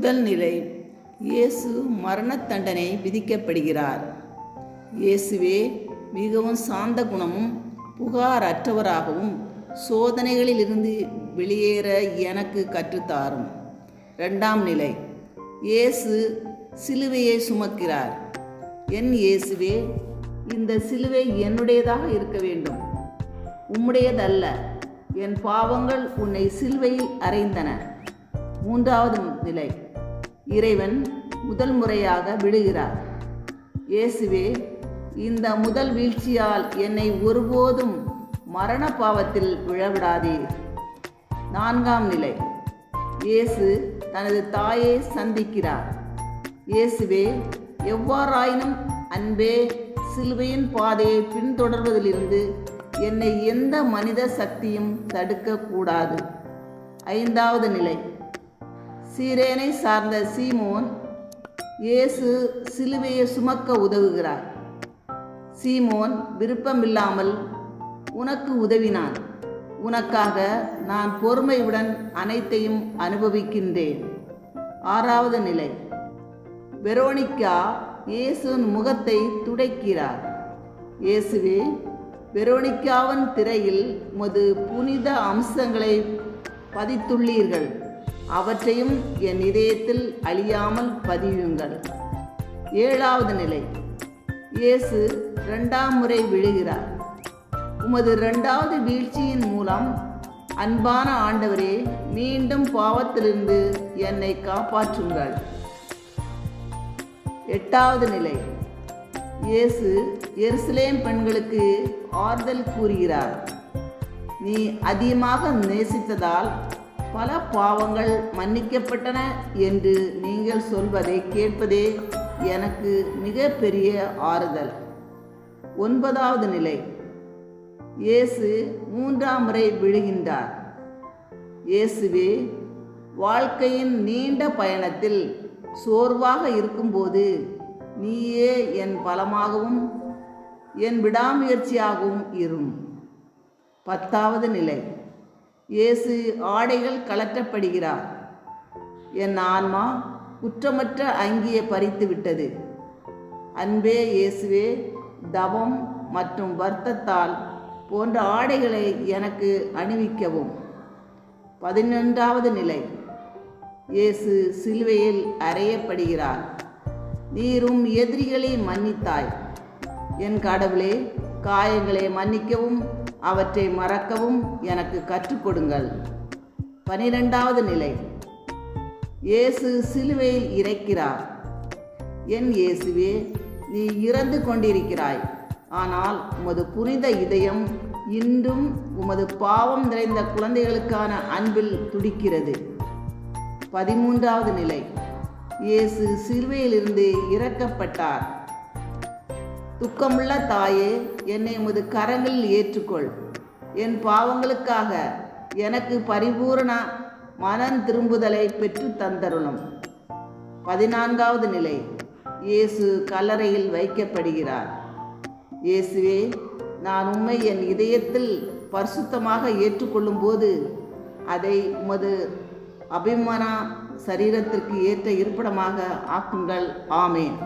முதல் நிலை, இயேசு மரண தண்டனை விதிக்கப்படுகிறார். இயேசுவே மிகவும் சாந்த குணமும் புகாரற்றவராகவும் சோதனைகளிலிருந்து வெளியேற எனக்கு கற்றுத்தாரும். இரண்டாம் நிலை, இயேசு சிலுவையை சுமக்கிறார். என் இயேசுவே, இந்த சிலுவை என்னுடையதாக இருக்க வேண்டும், உம்முடையதல்ல. என் பாவங்கள் உன்னை சிலுவையில் அறைந்தன. மூன்றாவது நிலை, இறைவன் முதல் முறையாக விழுகிறார். இயேசுவே, இந்த முதல் வீழ்ச்சியால் என்னை ஒருபோதும் மரண பாவத்தில் விழவிடாதீர். நான்காம் நிலை, இயேசு தனது தாயை சந்திக்கிறார். இயேசுவே, எவ்வாறாயினும் அன்பே, சிலுவையின் பாதையை பின்தொடர்வதிலிருந்து என்னை எந்த மனித சக்தியும் தடுக்கக்கூடாது. ஐந்தாவது நிலை, சீரேனை சார்ந்த சீமோன் இயேசு சிலுவையை சுமக்க உதவுகிறார். சீமோன் விருப்பமில்லாமல் உனக்கு உதவினான். உனக்காக நான் பொறுமையுடன் அனைத்தையும் அனுபவிக்கின்றேன். ஆறாவது நிலை, வெரோனிக்கா இயேசுவின் முகத்தை துடைக்கிறார். இயேசுவே, வெரோனிக்காவின் திரையில் உமது புனித அம்சங்களை பதித்துள்ளீர்கள். அவற்றையும் என் இதயத்தில் அழியாமல் பதியுங்கள். ஏழாவது நிலை, இயேசு இரண்டாம் முறை விழுகிறார். உமது இரண்டாவது வீழ்ச்சியின் மூலம் அன்பான ஆண்டவரே, மீண்டும் பாவத்திலிருந்து என்னை காப்பாற்றுங்கள். எட்டாவது நிலை, இயேசு எருசலேம் பெண்களுக்கு ஆறுதல் கூறுகிறார். நீ அதிகமாக நேசித்ததால் பல பாவங்கள் மன்னிக்கப்பட்டன என்று நீங்கள் சொல்வதை கேட்பதே எனக்கு மிக பெரிய ஆறுதல். ஒன்பதாவது நிலை, இயேசு மூன்றாம் முறை விழுகின்றார். இயேசுவே, வாழ்க்கையின் நீண்ட பயணத்தில் சோர்வாக இருக்கும்போது நீயே என் பலமாகவும் என் விடாமுயற்சியாகவும் இரும். பத்தாவது நிலை, இயேசு ஆடைகள் கழற்றப்படுகிறார். என் ஆன்மா குற்றமற்ற அங்கியை பறித்து விட்டது. அன்பே இயேசுவே, தவம் மற்றும் வருத்தத்தால் போன்ற ஆடைகளை எனக்கு அணிவிக்கவும். 11வது நிலை, இயேசு சிலுவையில் அறையப்படுகிறார். நீரும் எதிரிகளை மன்னித்தாய். என் கடவுளே, காயங்களை மன்னிக்கவும் அவற்றை மறக்கவும் எனக்கு கற்றுக் கொடுங்கள். 12வது நிலை, இயேசு சிலுவையில் இறக்கிறார். என் இயேசுவே, நீ இறந்து கொண்டிருக்கிறாய். ஆனால் உமது புனித இதயம் இன்றும் உமது பாவம் நிறைந்த குழந்தைகளுக்கான அன்பில் துடிக்கிறது. 13வது நிலை, இயேசு சிலுவையிலிருந்து இறக்கப்பட்டார். துக்கமுள்ள தாயே, என்னை உமது கரங்களில் ஏற்றுக்கொள். என் பாவங்களுக்காக எனக்கு பரிபூரண மனம் திரும்புதலை பெற்று தந்தருளும். 14வது நிலை, இயேசு கல்லறையில் வைக்கப்படுகிறார். இயேசுவே, நான் உம்மை என் இதயத்தில் பரிசுத்தமாக ஏற்றுக்கொள்ளும் போது அதை உமது அபிமான சரீரத்திற்கு ஏற்ற இருப்பிடமாக ஆக்குங்கள். ஆமேன்.